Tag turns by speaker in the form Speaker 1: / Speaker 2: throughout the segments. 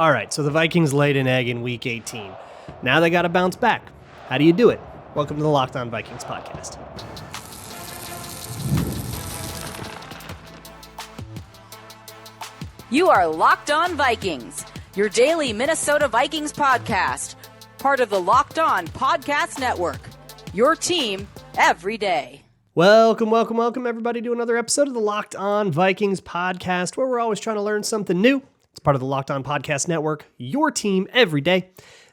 Speaker 1: All right, so the Vikings laid an egg in Week 18. Now they got to bounce back. How do you do it? Welcome to the Locked On Vikings podcast.
Speaker 2: You are Locked On Vikings, your daily Minnesota Vikings podcast, part of the Locked On Podcast Network, your team every day.
Speaker 1: Welcome, everybody, to another episode of the Locked On Vikings podcast, where we're always trying to learn something new. It's part of the Locked On Podcast Network, your team every day.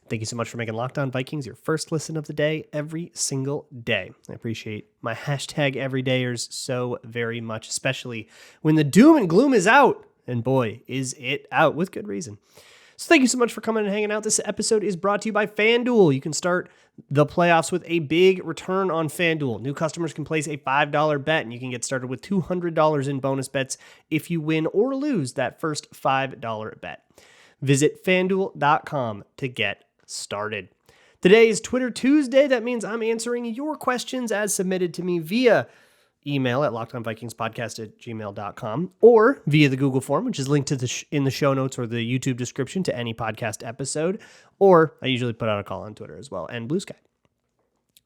Speaker 1: Thank you so much for making Locked On Vikings your first listen of the day every single day. I appreciate my hashtag everydayers so very much, especially when the doom and gloom is out. And boy, is it out with good reason. So thank you so much for coming and hanging out. This episode is brought to you by FanDuel. You can start the playoffs with a big return on FanDuel. New customers can place a $5 bet, and you can get started with $200 in bonus bets if you win or lose that first $5 bet. Visit FanDuel.com to get started. Today is Twitter Tuesday. That means I'm answering your questions as submitted to me via email at lockedonvikingspodcast@gmail.com or via the Google form, which is linked to in the show notes or the YouTube description to any podcast episode, or I usually put out a call on Twitter as well, and Blue Sky.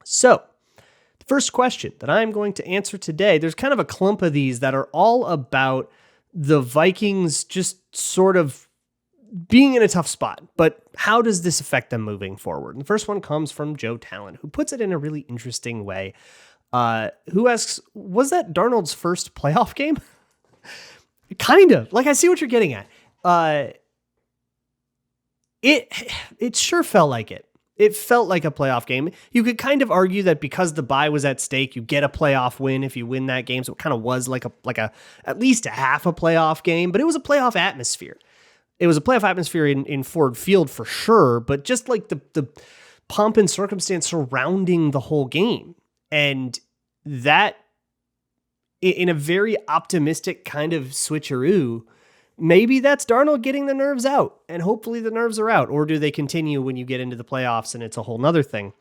Speaker 1: So, the first question that I'm going to answer today, there's kind of a clump of these that are all about the Vikings just sort of being in a tough spot, but how does this affect them moving forward? And the first one comes from Joe Talon, who puts it in a really interesting way. Who asks, was that Darnold's first playoff game? Kind of. Like, I see what you're getting at. It sure felt like it. It felt like a playoff game. You could kind of argue that because the bye was at stake, you get a playoff win if you win that game. So it kind of was like a at least a half a playoff game, but it was a playoff atmosphere. It was a playoff atmosphere in Ford Field for sure, but just like the pomp and circumstance surrounding the whole game. And that, in a very optimistic kind of switcheroo, maybe that's Darnold getting the nerves out, and hopefully the nerves are out. Or do they continue when you get into the playoffs and it's a whole nother thing?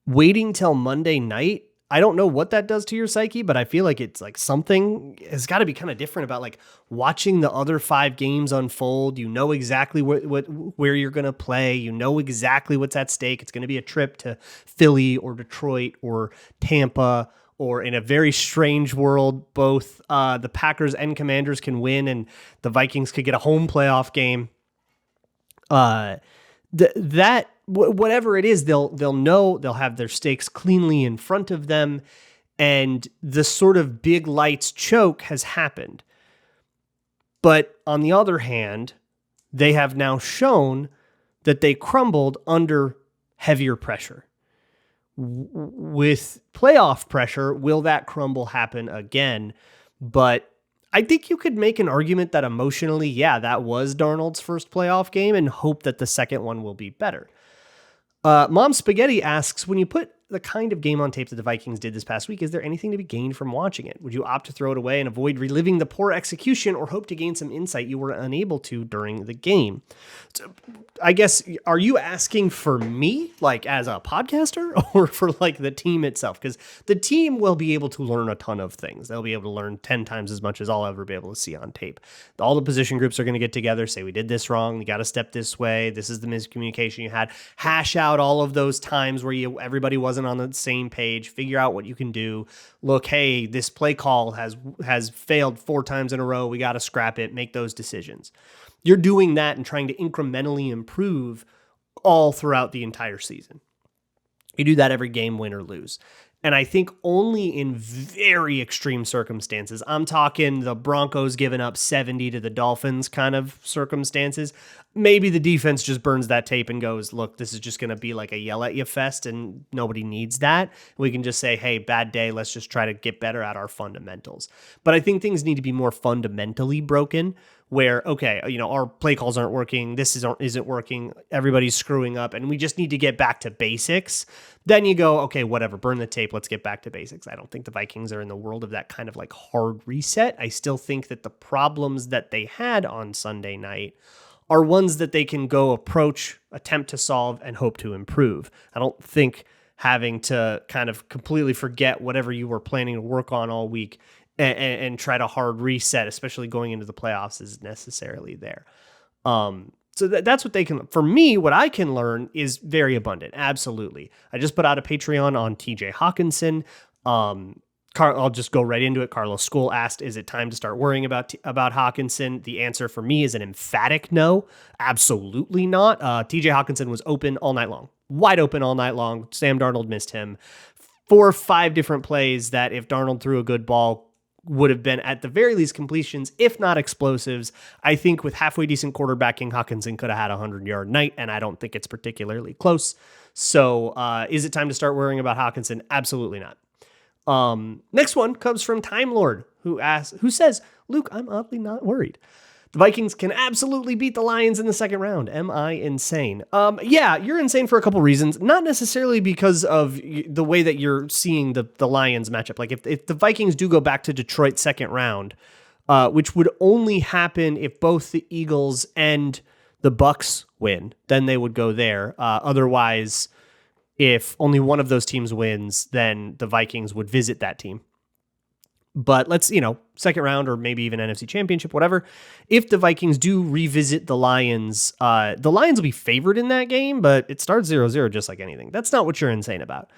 Speaker 1: Waiting till Monday night, I don't know what that does to your psyche, but I feel like it's like something has got to be kind of different about like watching the other 5 games unfold. You know exactly where you're going to play. You know exactly what's at stake. It's going to be a trip to Philly or Detroit or Tampa, or in a very strange world, both the Packers and Commanders can win and the Vikings could get a home playoff game. Whatever it is, they'll know, they'll have their stakes cleanly in front of them, and the sort of big lights choke has happened. But on the other hand, they have now shown that they crumbled under heavier pressure. With playoff pressure, will that crumble happen again? But I think you could make an argument that emotionally, yeah, that was Darnold's first playoff game, and hope that the second one will be better. Mom Spaghetti asks, when you put the kind of game on tape that the Vikings did this past week, is there anything to be gained from watching it? Would you opt to throw it away and avoid reliving the poor execution, or hope to gain some insight you were unable to during the game? So, I guess, are you asking for me, like as a podcaster, or for like the team itself? Because the team will be able to learn a ton of things. They'll be able to learn 10 times as much as I'll ever be able to see on tape. All the position groups are going to get together, say, we did this wrong, you got to step this way, this is the miscommunication you had, hash out all of those times where everybody wasn't on the same page, figure out what you can do. Look, hey, this play call has failed 4 times in a row, we got to scrap it, make those decisions. You're doing that and trying to incrementally improve all throughout the entire season. You do that every game, win or lose. And I think only in very extreme circumstances, I'm talking the Broncos giving up 70 to the Dolphins kind of circumstances, maybe the defense just burns that tape and goes, look, this is just going to be like a yell at you fest and nobody needs that. We can just say, hey, bad day, let's just try to get better at our fundamentals. But I think things need to be more fundamentally broken, where, okay, our play calls aren't working, this isn't working, everybody's screwing up, and we just need to get back to basics. Then you go, okay, whatever, burn the tape, let's get back to basics. I don't think the Vikings are in the world of that kind of like hard reset. I still think that the problems that they had on Sunday night are ones that they can go approach, attempt to solve, and hope to improve. I don't think having to kind of completely forget whatever you were planning to work on all week and try to hard reset, especially going into the playoffs, is necessarily there. So that's what they can, for me, what I can learn is very abundant. Absolutely. I just put out a Patreon on TJ Hockenson. I'll just go right into it. Carlos School asked, is it time to start worrying about Hockenson? The answer for me is an emphatic no. Absolutely not. TJ Hockenson was open all night long, wide open all night long. Sam Darnold missed him. 4 or 5 different plays that if Darnold threw a good ball would have been at the very least completions, if not explosives. I think with halfway decent quarterbacking, Hockenson could have had a 100-yard night, and I don't think it's particularly close. So is it time to start worrying about Hockenson? Absolutely not. Next one comes from Time Lord, who says, Luke, I'm oddly not worried. The Vikings can absolutely beat the Lions in the second round. Am I insane? Yeah, you're insane for a couple reasons. Not necessarily because of the way that you're seeing the Lions matchup. Like if the Vikings do go back to Detroit second round, which would only happen if both the Eagles and the Bucks win, then they would go there. Otherwise, if only one of those teams wins, then the Vikings would visit that team. But let's, second round or maybe even NFC Championship, whatever. If the Vikings do revisit the Lions will be favored in that game, but it starts 0-0 just like anything. That's not what you're insane about.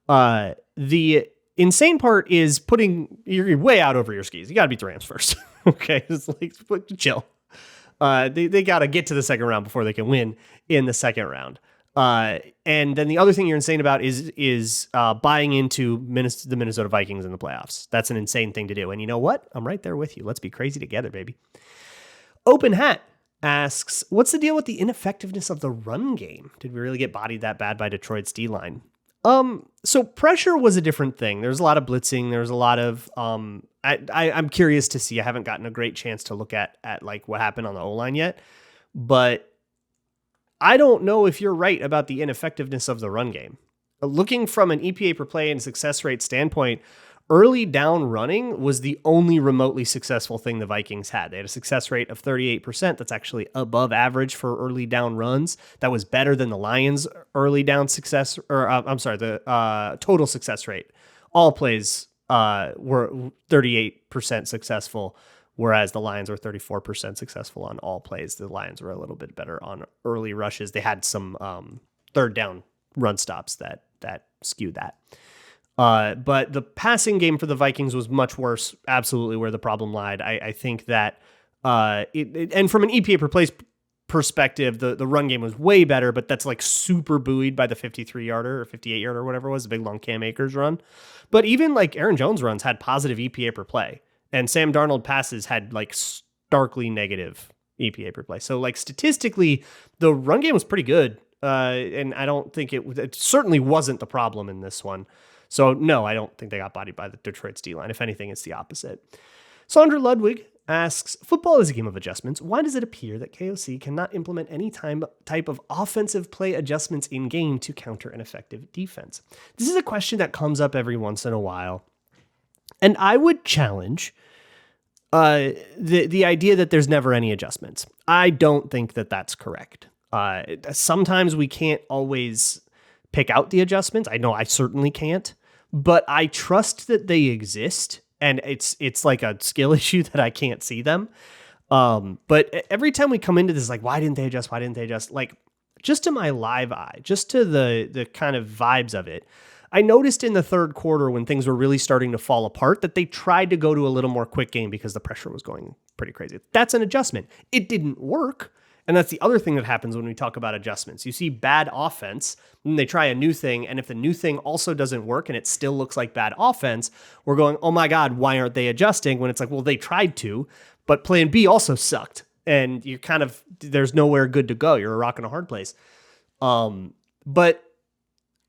Speaker 1: The insane part is you're way out over your skis. You got to beat the Rams first. Okay, just chill. They got to get to the second round before they can win in the second round. And then the other thing you're insane about is buying into the Minnesota Vikings in the playoffs. That's an insane thing to do. And you know what? I'm right there with you. Let's be crazy together, baby. Open Hat asks, what's the deal with the ineffectiveness of the run game? Did we really get bodied that bad by Detroit's D-line? So pressure was a different thing. There's a lot of blitzing. There's a lot of, I'm curious to see. I haven't gotten a great chance to look at like what happened on the O-line yet, but I don't know if you're right about the ineffectiveness of the run game. Looking from an EPA per play and success rate standpoint, early down running was the only remotely successful thing the Vikings had. They had a success rate of 38%. That's actually above average for early down runs. That was better than the Lions' early down success, the total success rate. All plays were 38% successful, whereas the Lions were 34% successful on all plays. The Lions were a little bit better on early rushes. They had some third down run stops that skewed that. But the passing game for the Vikings was much worse, absolutely where the problem lied. I think that, and from an EPA per play perspective, the run game was way better, but that's like super buoyed by the 53-yarder or 58-yarder or whatever it was, the big long Cam Akers run. But even like Aaron Jones runs had positive EPA per play. And Sam Darnold passes had like starkly negative EPA per play. So like statistically, the run game was pretty good. And I don't think it certainly wasn't the problem in this one. So no, I don't think they got bodied by the Detroit's D-line. If anything, it's the opposite. Sandra Ludwig asks, football is a game of adjustments. Why does it appear that KOC cannot implement any type of offensive play adjustments in game to counter an effective defense? This is a question that comes up every once in a while. And I would challenge the idea that there's never any adjustments. I don't think that that's correct. Sometimes we can't always pick out the adjustments. I know I certainly can't, but I trust that they exist, and it's like a skill issue that I can't see them. But every time we come into this, like, why didn't they adjust? Why didn't they adjust? Like, just to my live eye, just to the kind of vibes of it, I noticed in the third quarter when things were really starting to fall apart that they tried to go to a little more quick game because the pressure was going pretty crazy. That's an adjustment. It didn't work. And that's the other thing that happens when we talk about adjustments. You see bad offense, and they try a new thing, and if the new thing also doesn't work and it still looks like bad offense, we're going, oh my God, why aren't they adjusting? When it's like, well, they tried to, but plan B also sucked. And you kind of, there's nowhere good to go. You're a rock and a hard place. But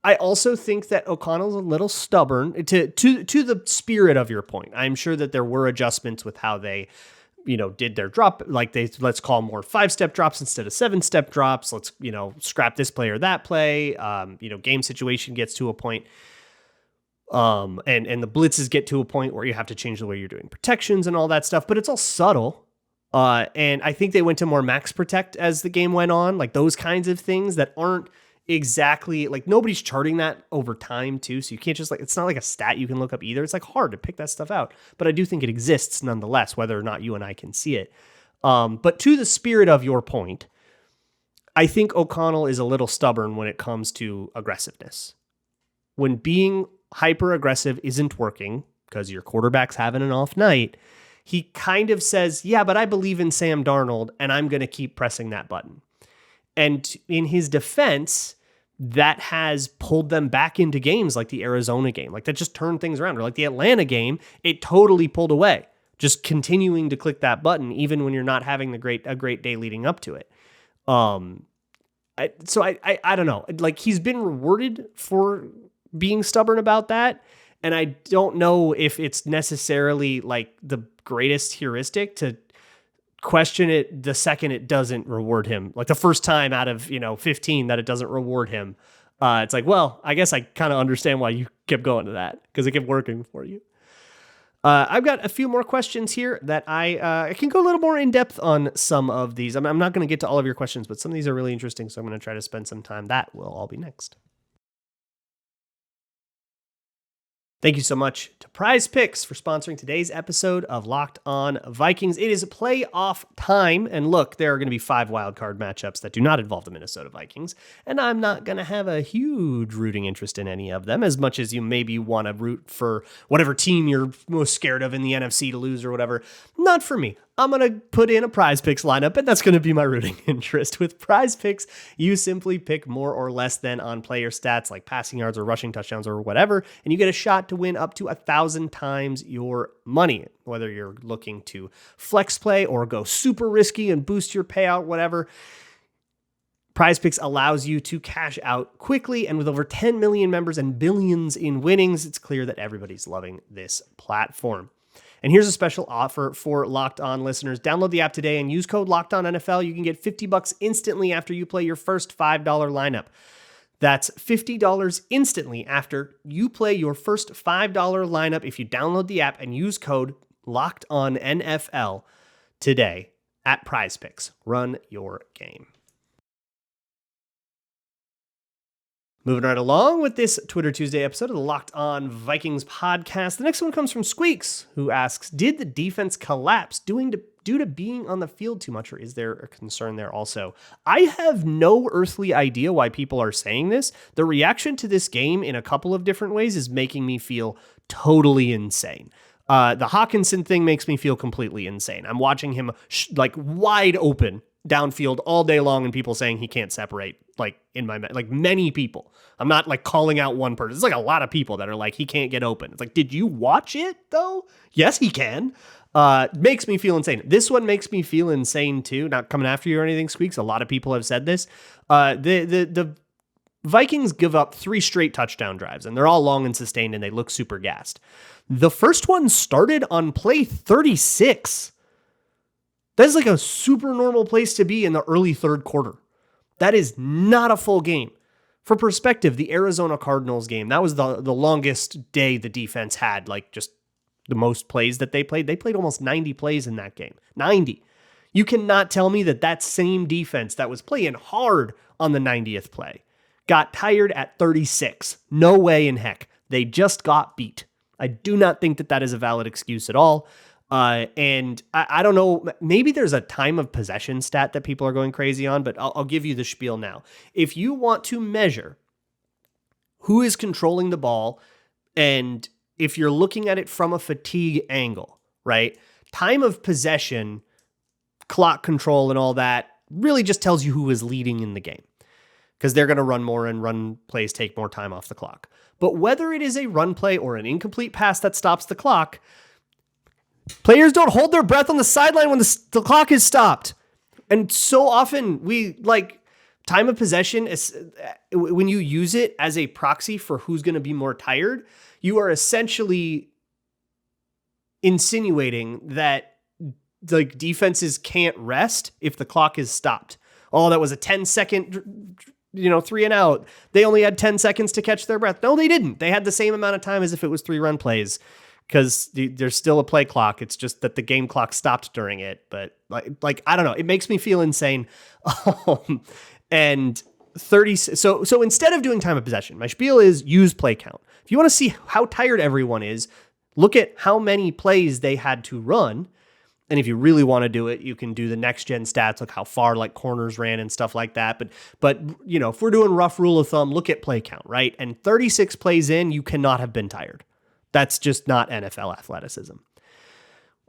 Speaker 1: I also think that O'Connell's a little stubborn to the spirit of your point. I'm sure that there were adjustments with how they, did their drop. Like let's call more 5-step drops instead of 7-step drops. Let's, scrap this play or that play. Game situation gets to a point. And the blitzes get to a point where you have to change the way you're doing protections and all that stuff, but it's all subtle. And I think they went to more max protect as the game went on, like those kinds of things that aren't exactly, like nobody's charting that over time too. So you can't just like, it's not like a stat you can look up either. It's like hard to pick that stuff out, but I do think it exists nonetheless, whether or not you and I can see it. But to the spirit of your point, I think O'Connell is a little stubborn when it comes to aggressiveness. When being hyper aggressive isn't working because your quarterback's having an off night, he kind of says, yeah, but I believe in Sam Darnold and I'm going to keep pressing that button. And in his defense, that has pulled them back into games like the Arizona game. Like that just turned things around. Or like the Atlanta game, it totally pulled away. Just continuing to click that button, even when you're not having a great day leading up to it. I don't know. Like he's been rewarded for being stubborn about that. And I don't know if it's necessarily like the greatest heuristic to question it the second it doesn't reward him. Like the first time out of, 15 that it doesn't reward him. It's like, well, I guess I kind of understand why you kept going to that because it kept working for you. I've got a few more questions here that I can go a little more in depth on some of these. I'm not going to get to all of your questions, but some of these are really interesting. So I'm going to try to spend some time. That will all be next. Thank you so much to PrizePicks for sponsoring today's episode of Locked On Vikings. It is playoff time, and look, there are going to be 5 wildcard matchups that do not involve the Minnesota Vikings, and I'm not going to have a huge rooting interest in any of them, as much as you maybe want to root for whatever team you're most scared of in the NFC to lose or whatever. Not for me. I'm going to put in a PrizePicks lineup, and that's going to be my rooting interest. With PrizePicks, you simply pick more or less than on player stats like passing yards or rushing touchdowns or whatever, and you get a shot to win up to 1,000 times your money, whether you're looking to flex play or go super risky and boost your payout, whatever. PrizePicks allows you to cash out quickly, and with over 10 million members and billions in winnings, it's clear that everybody's loving this platform. And here's a special offer for Locked On listeners. Download the app today and use code LOCKEDONNFL. You can get $50 instantly after you play your first $5 lineup. That's $50 instantly after you play your first $5 lineup if you download the app and use code LOCKEDONNFL today at PrizePicks. Run your game. Moving right along with this Twitter Tuesday episode of the Locked On Vikings podcast. The next one comes from Squeaks, who asks, did the defense collapse due to being on the field too much, or is there a concern there also? I have no earthly idea why people are saying this. The reaction to this game in a couple of different ways is making me feel totally insane. The Hockenson thing makes me feel completely insane. I'm watching him wide open downfield all day long and people saying he can't separate, many people. I'm not like calling out one person. It's like a lot of people that are like, he can't get open. It's like, did you watch it though? Yes, he can. Makes me feel insane. This one makes me feel insane too. Not coming after you or anything, Squeaks. A lot of people have said this. The Vikings give up 3 straight touchdown drives and they're all long and sustained and they look super gassed. The first one started on play 36. That's like a super normal place to be in the early third quarter. That is not a full game. For perspective, the Arizona Cardinals game, that was the longest day the defense had, like just the most plays that they played. They played almost 90 plays in that game. 90. You cannot tell me that same defense that was playing hard on the 90th play got tired at 36. No way in heck. They just got beat. I do not think that is a valid excuse at all. And I don't know, maybe there's a time of possession stat that people are going crazy on, but I'll give you the spiel now. If you want to measure who is controlling the ball, and if you're looking at it from a fatigue angle, right? Time of possession, clock control and all that really just tells you who is leading in the game, because they're going to run more and run plays take more time off the clock. But whether it is a run play or an incomplete pass that stops the clock, players don't hold their breath on the sideline when the clock is stopped. And so often time of possession is when you use it as a proxy for who's going to be more tired, you are essentially insinuating that defenses can't rest if the clock is stopped. Oh, that was a 10-second, 3 and out. They only had 10 seconds to catch their breath. No, they didn't. They had the same amount of time as if it was 3 run plays, because there's still a play clock. It's just that the game clock stopped during it. But I don't know. It makes me feel insane. And 30. So instead of doing time of possession, my spiel is use play count. If you want to see how tired everyone is, look at how many plays they had to run. And if you really want to do it, you can do the next gen stats, like how far like corners ran and stuff like that. But you know, if we're doing rough rule of thumb, look at play count, right? And 36 plays in, you cannot have been tired. That's just not NFL athleticism.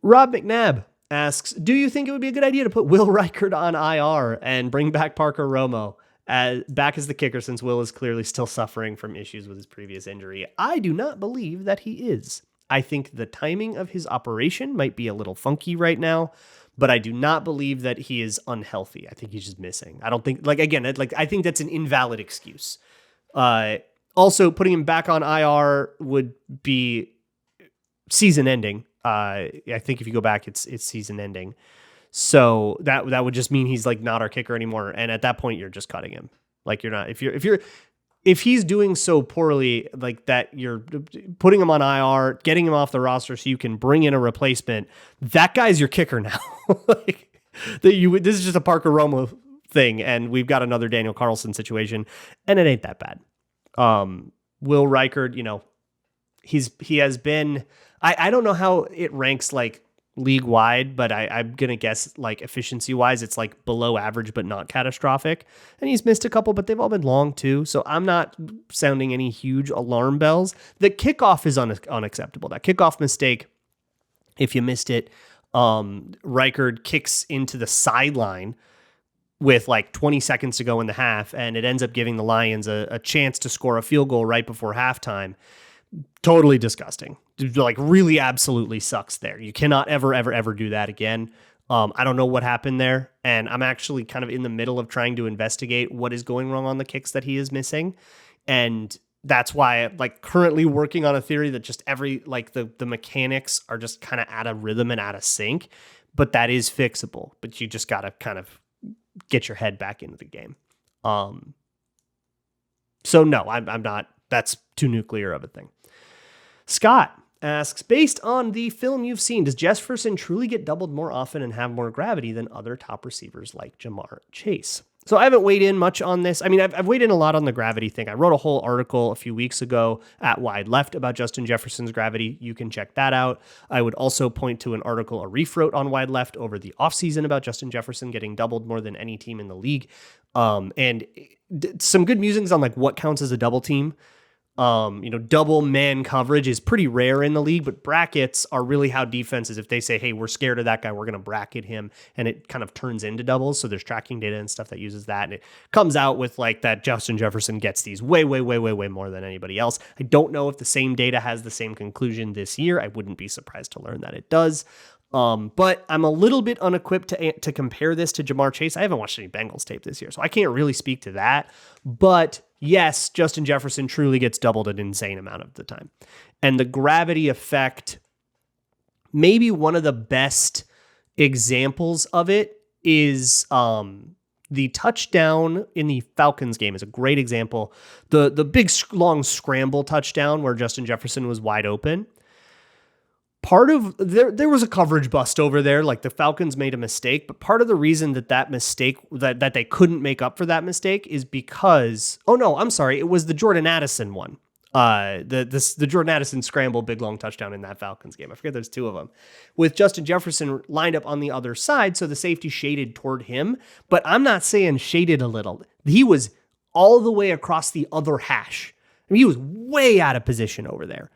Speaker 1: Rob McNabb asks, do you think it would be a good idea to put Will Reichard on IR and bring back Parker Romo back as the kicker, since Will is clearly still suffering from issues with his previous injury? I do not believe that he is. I think the timing of his operation might be a little funky right now, but I do not believe that he is unhealthy. I think he's just missing. I don't think, I think that's an invalid excuse. Also, putting him back on IR would be season ending. I think if you go back, it's season ending. So that would just mean he's like not our kicker anymore. And at that point, you're just cutting him. Like you're not, if he's doing so poorly like that, you're putting him on IR, getting him off the roster so you can bring in a replacement. That guy's your kicker now. This is just a Parker Romo thing, and we've got another Daniel Carlson situation, and it ain't that bad. Will Reichard, you know, he has been. I don't know how it ranks like league wide, but I'm going to guess like efficiency wise, it's like below average, but not catastrophic. And he's missed a couple, but they've all been long too. So I'm not sounding any huge alarm bells. The kickoff is unacceptable. That kickoff mistake, if you missed it, Reichard kicks into the sideline with like 20 seconds to go in the half, and it ends up giving the Lions a chance to score a field goal right before halftime. Totally disgusting. Like really absolutely sucks there. You cannot ever do that again. I don't know what happened there, and I'm actually kind of in the middle of trying to investigate what is going wrong on the kicks that he is missing. And that's why I'm like currently working on a theory that just the mechanics are just kind of out of rhythm and out of sync, but that is fixable. But you just got to kind of get your head back into the game. So no, I'm not, that's too nuclear of a thing. Scott asks, based on the film you've seen, does Jefferson truly get doubled more often and have more gravity than other top receivers like Jamar Chase? So I haven't weighed in much on this. I mean, I've weighed in a lot on the gravity thing. I wrote a whole article a few weeks ago at Wide Left about Justin Jefferson's gravity. You can check that out. I would also point to an article Arif wrote on Wide Left over the offseason about Justin Jefferson getting doubled more than any team in the league. And some good musings on like what counts as a double team. Double man coverage is pretty rare in the league, but brackets are really how defenses, if they say, hey, we're scared of that guy, we're going to bracket him, and it kind of turns into doubles. So there's tracking data and stuff that uses that. And it comes out with like that Justin Jefferson gets these way more than anybody else. I don't know if the same data has the same conclusion this year. I wouldn't be surprised to learn that it does. But I'm a little bit unequipped to compare this to Jamar Chase. I haven't watched any Bengals tape this year, so I can't really speak to that. But yes, Justin Jefferson truly gets doubled an insane amount of the time. And the gravity effect, maybe one of the best examples of it is the touchdown in the Falcons game is a great example. The big long scramble touchdown where Justin Jefferson was wide open. Part of there was a coverage bust over there. Like the Falcons made a mistake, but part of the reason that mistake that they couldn't make up for that mistake is because, it was the Jordan Addison one. The Jordan Addison scramble, big long touchdown in that Falcons game. I forget there's two of them with Justin Jefferson lined up on the other side. So the safety shaded toward him, but I'm not saying shaded a little. He was all the way across the other hash. I mean, he was way out of position over there.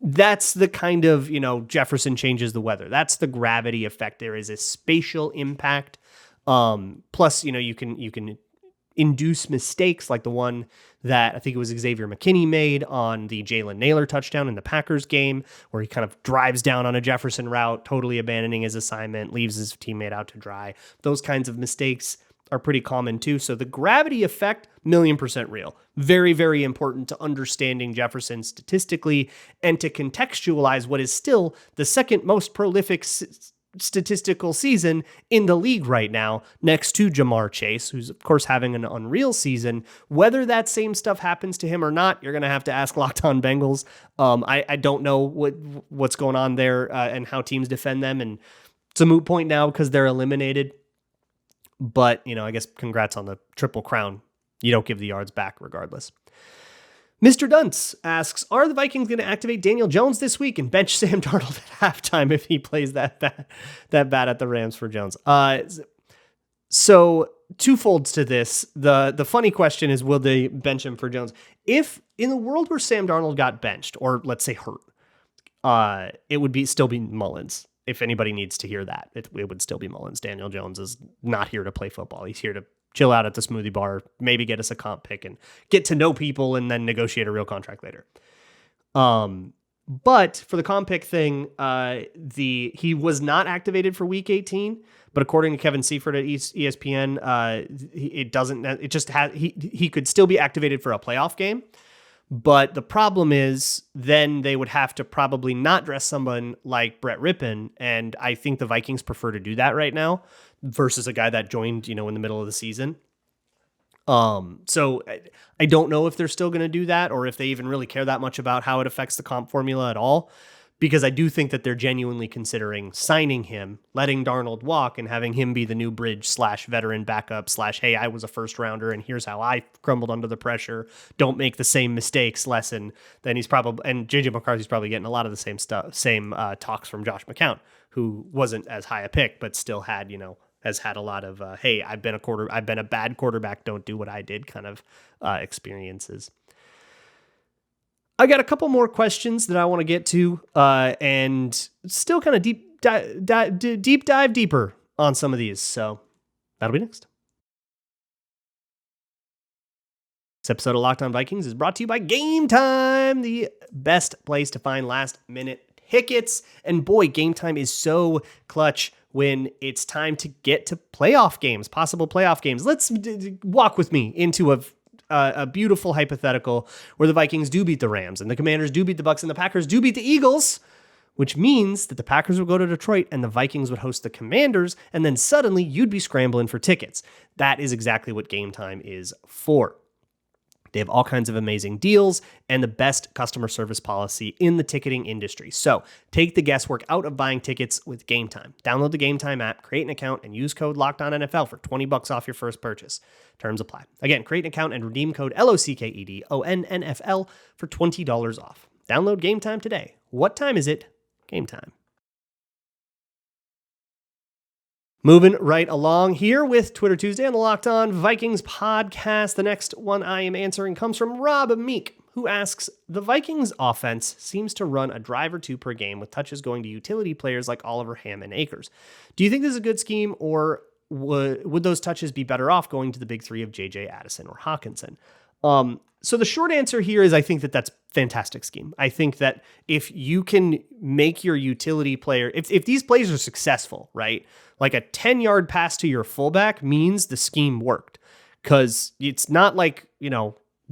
Speaker 1: That's the kind of, Jefferson changes the weather. That's the gravity effect. There is a spatial impact. Plus, you can induce mistakes like the one that I think it was Xavier McKinney made on the Jalen Naylor touchdown in the Packers game, where he kind of drives down on a Jefferson route, totally abandoning his assignment, leaves his teammate out to dry. Those kinds of mistakes are pretty common too. So the gravity effect, 1,000,000% real. Very, very important to understanding Jefferson statistically and to contextualize what is still the second most prolific statistical season in the league right now, next to Jamar Chase, who's of course having an unreal season. Whether that same stuff happens to him or not, you're going to have to ask Locked On Bengals. I don't know what's going on there and how teams defend them. And it's a moot point now because they're eliminated. But, I guess congrats on the Triple Crown You don't give the yards back regardless. Mr. Dunce asks, are the Vikings going to activate Daniel Jones this week and bench Sam Darnold at halftime if he plays that bad at the Rams for Jones? So twofolds to this. The funny question is, will they bench him for Jones? If in the world where Sam Darnold got benched, or let's say hurt, it would still be Mullins. If anybody needs to hear that, it would still be Mullins. Daniel Jones is not here to play football. He's here to chill out at the smoothie bar, maybe get us a comp pick and get to know people and then negotiate a real contract later. But for the comp pick thing, he was not activated for week 18, but according to Kevin Seifert at ESPN, he could still be activated for a playoff game. But the problem is then they would have to probably not dress someone like Brett Rippon. And I think the Vikings prefer to do that right now versus a guy that joined, in the middle of the season. So I don't know if they're still going to do that or if they even really care that much about how it affects the comp formula at all, because I do think that they're genuinely considering signing him, letting Darnold walk and having him be the new bridge / veteran backup / hey, I was a first rounder and here's how I crumbled under the pressure. Don't make the same mistakes lesson. Then he's probably, and JJ McCarthy's probably getting a lot of the same talks from Josh McCown, who wasn't as high a pick, but still had, has had a lot of, hey, I've been a bad quarterback. Don't do what I did kind of experiences. I got a couple more questions that I want to get to, and still kind of deep dive deeper on some of these. So that'll be next. This episode of Locked On Vikings is brought to you by Gametime, the best place to find last-minute tickets. And boy, Gametime is so clutch when it's time to get to playoff games, possible playoff games. Let's walk with me into a beautiful hypothetical where the Vikings do beat the Rams and the Commanders do beat the Bucks and the Packers do beat the Eagles, which means that the Packers would go to Detroit and the Vikings would host the Commanders, and then suddenly you'd be scrambling for tickets. That is exactly what Gametime is for. They have all kinds of amazing deals and the best customer service policy in the ticketing industry. So take the guesswork out of buying tickets with Gametime. Download the Gametime app, create an account, and use code LOCKEDONNFL for $20 off your first purchase. Terms apply. Again, create an account and redeem code LOCKEDONNFL for $20 off. Download Gametime today. What time is it? Gametime. Moving right along here with Twitter Tuesday on the Locked On Vikings podcast. The next one I am answering comes from Rob Meek, who asks, the Vikings offense seems to run a drive or two per game with touches going to utility players like Oliver, Ham, and Akers. Do you think this is a good scheme, or would those touches be better off going to the big three of JJ, Addison, or Hockenson? So the short answer here is I think that that's fantastic scheme. I think that if you can make your utility player, if these plays are successful, right? Like a 10-yard pass to your fullback means the scheme worked, because it's not like,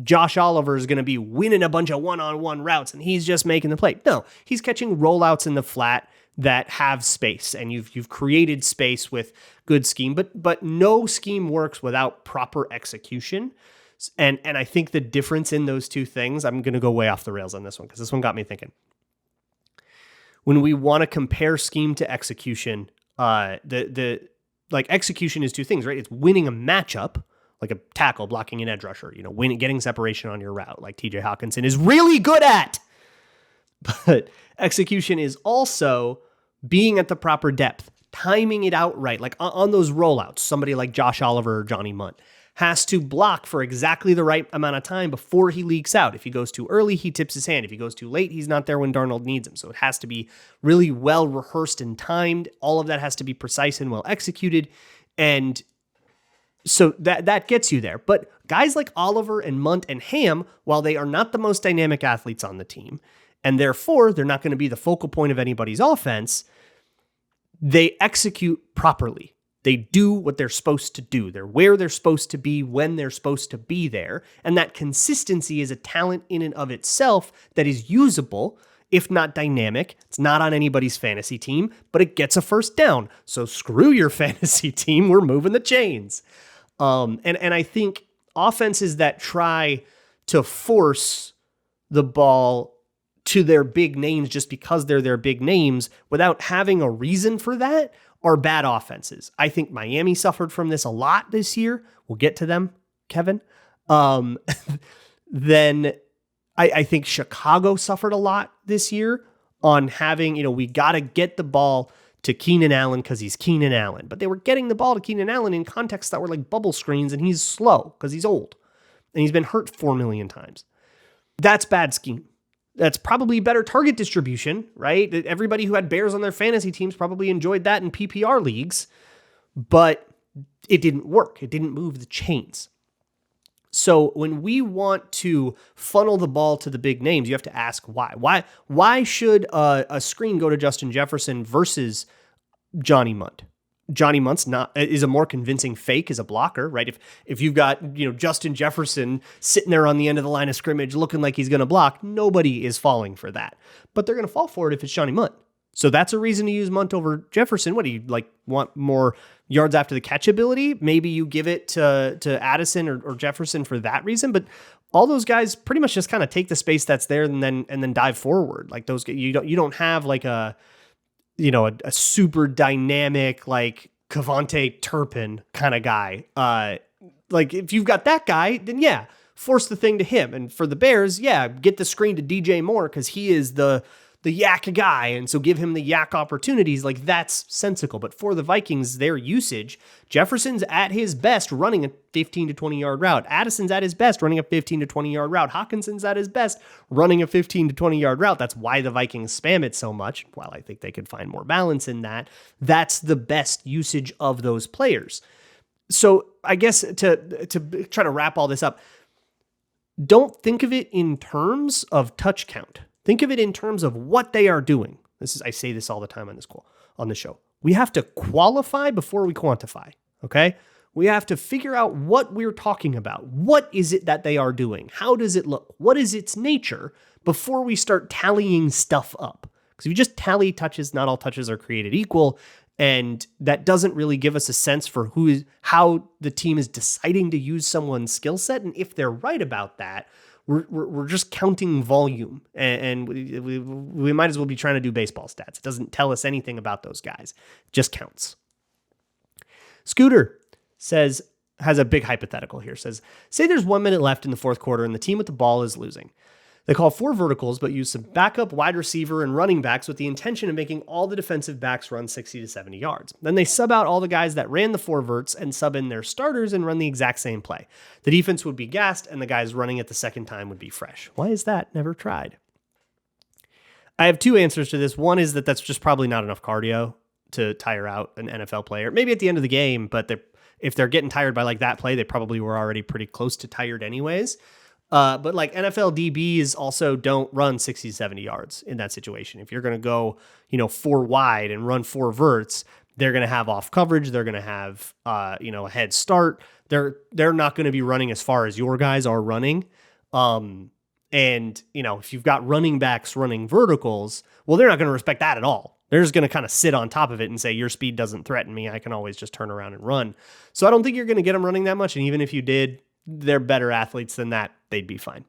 Speaker 1: Josh Oliver is going to be winning a bunch of one-on-one routes and he's just making the play. No, he's catching rollouts in the flat that have space, and you've created space with good scheme, but no scheme works without proper execution. And I think the difference in those two things, I'm going to go way off the rails on this one because this one got me thinking. When we want to compare scheme to execution, execution is two things, right? It's winning a matchup, like a tackle, blocking an edge rusher, getting separation on your route, like TJ Hockenson is really good at. But execution is also being at the proper depth, timing it out right, like on those rollouts. Somebody like Josh Oliver or Johnny Munt has to block for exactly the right amount of time before he leaks out. If he goes too early, he tips his hand. If he goes too late, he's not there when Darnold needs him. So it has to be really well rehearsed and timed. All of that has to be precise and well executed. And so that gets you there. But guys like Oliver and Munt and Ham, while they are not the most dynamic athletes on the team, and therefore they're not going to be the focal point of anybody's offense, they execute properly. They do what they're supposed to do. They're where they're supposed to be when they're supposed to be there. And that consistency is a talent in and of itself that is usable, if not dynamic. It's not on anybody's fantasy team, but it gets a first down. So screw your fantasy team. We're moving the chains. And I think offenses that try to force the ball to their big names just because they're their big names without having a reason for that are bad offenses. I think Miami suffered from this a lot this year. We'll get to them, Kevin. Um, then I think Chicago suffered a lot this year on having, we got to get the ball to Keenan Allen because he's Keenan Allen. But they were getting the ball to Keenan Allen in contexts that were like bubble screens, and he's slow because he's old and he's been hurt 4 million times. That's bad scheme. That's probably better target distribution, right? Everybody who had Bears on their fantasy teams probably enjoyed that in PPR leagues, but it didn't work. It didn't move the chains. So when we want to funnel the ball to the big names, you have to ask why. Why should a screen go to Justin Jefferson versus Johnny Munt? Johnny Munt's is a more convincing fake as a blocker, right? If you've got Justin Jefferson sitting there on the end of the line of scrimmage looking like he's going to block, nobody is falling for that. But they're going to fall for it if it's Johnny Munt. So that's a reason to use Munt over Jefferson. What do you want more yards after the catch ability? Maybe you give it to Addison or Jefferson for that reason. But all those guys pretty much just kind of take the space that's there and then dive forward. Like those, you don't have like a super dynamic like Kevontae Turpin kind of guy. Like if you've got that guy, then yeah, force the thing to him. And for the Bears, yeah, get the screen to DJ Moore because he is the yak guy, and so give him the yak opportunities. Like that's sensical. But for the Vikings, their usage, Jefferson's at his best running a 15 to 20 yard route. Addison's at his best running a 15 to 20 yard route. Hockenson's at his best running a 15 to 20 yard route. That's why the Vikings spam it so much. While I think they could find more balance in that, that's the best usage of those players. So I guess to try to wrap all this up, don't think of it in terms of touch count. Think of it in terms of what they are doing. I say this all the time on the show. We have to qualify before we quantify. Okay. We have to figure out what we're talking about. What is it that they are doing? How does it look? What is its nature before we start tallying stuff up? Because if you just tally touches, not all touches are created equal. And that doesn't really give us a sense for how the team is deciding to use someone's skill set. And if they're right about that, we're just counting volume, and we might as well be trying to do baseball stats. It doesn't tell us anything about those guys. It just counts. Scooter has a big hypothetical here. Says, say there's 1 minute left in the fourth quarter and the team with the ball is losing. They call 4 verticals, but use some backup wide receiver and running backs with the intention of making all the defensive backs run 60 to 70 yards. Then they sub out all the guys that ran the 4 verts and sub in their starters and run the exact same play. The defense would be gassed and the guys running it the second time would be fresh. Why is that? Never tried. I have 2 answers to this. One is that's just probably not enough cardio to tire out an NFL player. Maybe at the end of the game, but if they're getting tired by like that play, they probably were already pretty close to tired anyways. But like NFL DBs also don't run 60, 70 yards in that situation. If you're going to go, 4 wide and run 4 verts, they're going to have off coverage. They're going to have, a head start. They're not going to be running as far as your guys are running. And if you've got running backs running verticals, well, they're not going to respect that at all. They're just going to kind of sit on top of it and say, your speed doesn't threaten me. I can always just turn around and run. So I don't think you're going to get them running that much. And even if you did, they're better athletes than that. They'd be fine.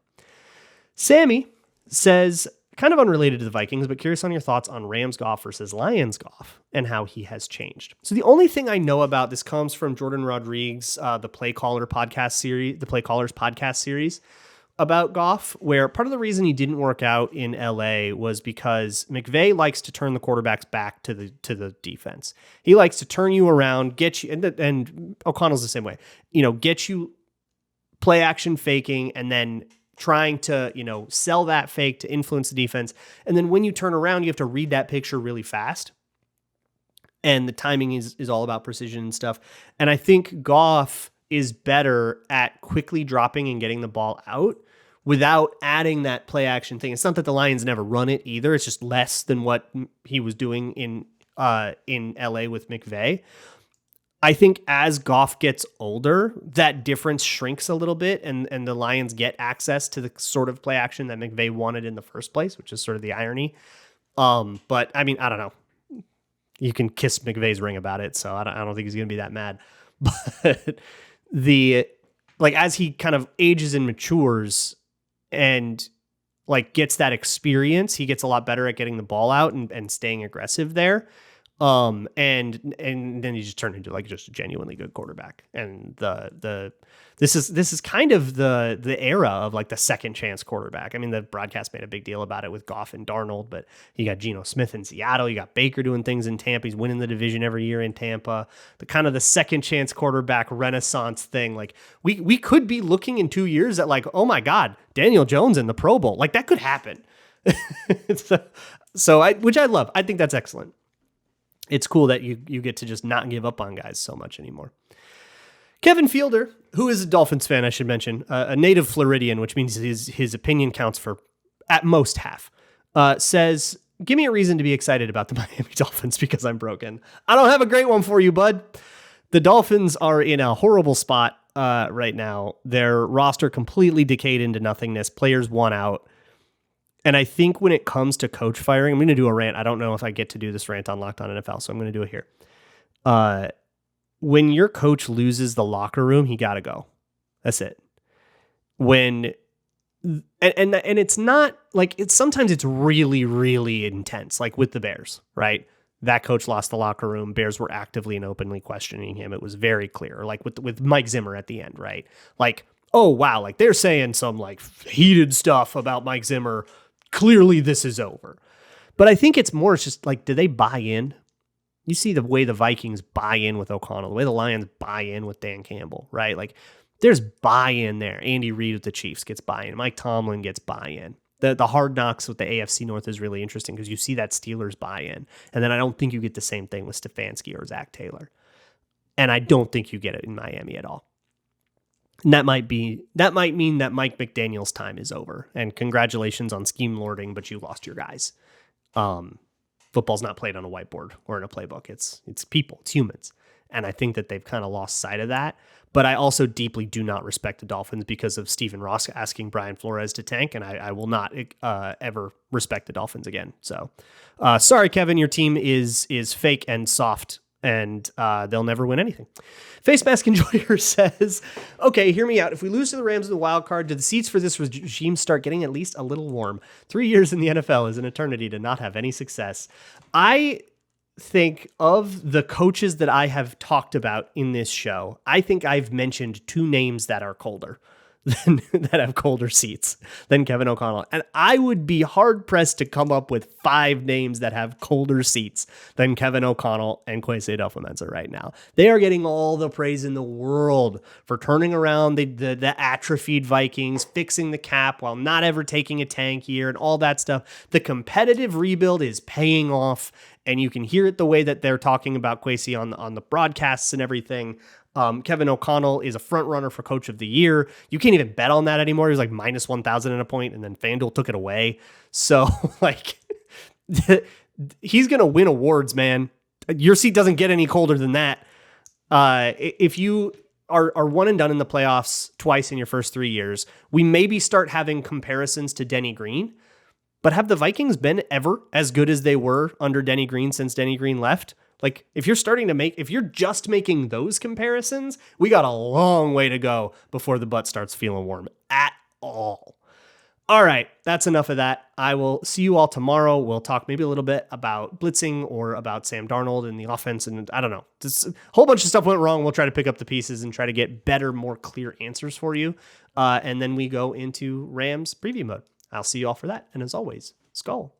Speaker 1: Sammy says, kind of unrelated to the Vikings, but curious on your thoughts on Rams Goff versus Lions Goff and how he has changed. So the only thing I know about this comes from Jordan Rodriguez, the Play Callers podcast series about Goff, where part of the reason he didn't work out in LA was because McVay likes to turn the quarterbacks back to the defense. He likes to turn you around, get you, and O'Connell's the same way, get you play action faking and then trying to, sell that fake to influence the defense. And then when you turn around, you have to read that picture really fast. And the timing is all about precision and stuff. And I think Goff is better at quickly dropping and getting the ball out without adding that play action thing. It's not that the Lions never run it either. It's just less than what he was doing in LA with McVay. I think as Goff gets older, that difference shrinks a little bit and the Lions get access to the sort of play action that McVay wanted in the first place, which is sort of the irony. But I mean, I don't know. You can kiss McVay's ring about it, so I don't think he's going to be that mad. But as he kind of ages and matures and gets that experience, he gets a lot better at getting the ball out and staying aggressive there. And then he just turned into like just a genuinely good quarterback. And this is kind of the era of like the second chance quarterback. I mean, the broadcast made a big deal about it with Goff and Darnold, but you got Geno Smith in Seattle, you got Baker doing things in Tampa. He's winning the division every year in Tampa. The kind of the second chance quarterback renaissance thing. Like we could be looking in 2 years at like, oh my God, Daniel Jones in the Pro Bowl. Like that could happen. Which I love. I think that's excellent. It's cool that you get to just not give up on guys so much anymore. Kevin Fielder, who is a Dolphins fan, I should mention, a native Floridian, which means his opinion counts for at most half, says, give me a reason to be excited about the Miami Dolphins because I'm broken. I don't have a great one for you, bud. The Dolphins are in a horrible spot right now. Their roster completely decayed into nothingness. Players won out. And I think when it comes to coach firing, I'm going to do a rant. I don't know if I get to do this rant on Locked On NFL, so I'm going to do it here. When your coach loses the locker room, he got to go. That's it. And it's not like sometimes it's really, really intense, like with the Bears, right? That coach lost the locker room. Bears were actively and openly questioning him. It was very clear, like with Mike Zimmer at the end, right? Like, oh, wow, like they're saying some like heated stuff about Mike Zimmer. Clearly this is over. But I think it's just like, do they buy in? You see the way the Vikings buy in with O'Connell, the way the Lions buy in with Dan Campbell, right? Like there's buy-in there. Andy Reid with the Chiefs gets buy-in. Mike Tomlin gets buy-in. The hard knocks with the AFC North is really interesting because you see that Steelers buy-in. And then I don't think you get the same thing with Stefanski or Zach Taylor. And I don't think you get it in Miami at all. And that might mean that Mike McDaniel's time is over. And congratulations on scheme lording, but you lost your guys. Football's not played on a whiteboard or in a playbook. It's people, it's humans. And I think that they've kind of lost sight of that. But I also deeply do not respect the Dolphins because of Stephen Ross asking Brian Flores to tank, and I will not ever respect the Dolphins again. So sorry, Kevin, your team is fake and soft, and they'll never win anything. Face Mask Enjoyer says, okay, hear me out. If we lose to the Rams in the wild card, do the seats for this regime start getting at least a little warm? 3 years in the NFL is an eternity to not have any success. I think of the coaches that I have talked about in this show, I think I've mentioned 2 names that are colder that have colder seats than Kevin O'Connell. And I would be hard pressed to come up with 5 names that have colder seats than Kevin O'Connell and Kwesi Adofo-Mensah right now. They are getting all the praise in the world for turning around the atrophied Vikings, fixing the cap while not ever taking a tank year and all that stuff. The competitive rebuild is paying off, and you can hear it the way that they're talking about Kwesi on the broadcasts and everything. Kevin O'Connell is a front runner for coach of the year. You can't even bet on that anymore. He was like minus 1,000 in a point, and then FanDuel took it away. So like he's going to win awards, man. Your seat doesn't get any colder than that. If you are one and done in the playoffs twice in your first 3 years, we maybe start having comparisons to Denny Green. But have the Vikings been ever as good as they were under Denny Green since Denny Green left? Like, if you're just making those comparisons, we got a long way to go before the butt starts feeling warm at all. All right, that's enough of that. I will see you all tomorrow. We'll talk maybe a little bit about blitzing or about Sam Darnold and the offense. And I don't know, just a whole bunch of stuff went wrong. We'll try to pick up the pieces and try to get better, more clear answers for you. And then we go into Rams preview mode. I'll see you all for that. And as always, Skull.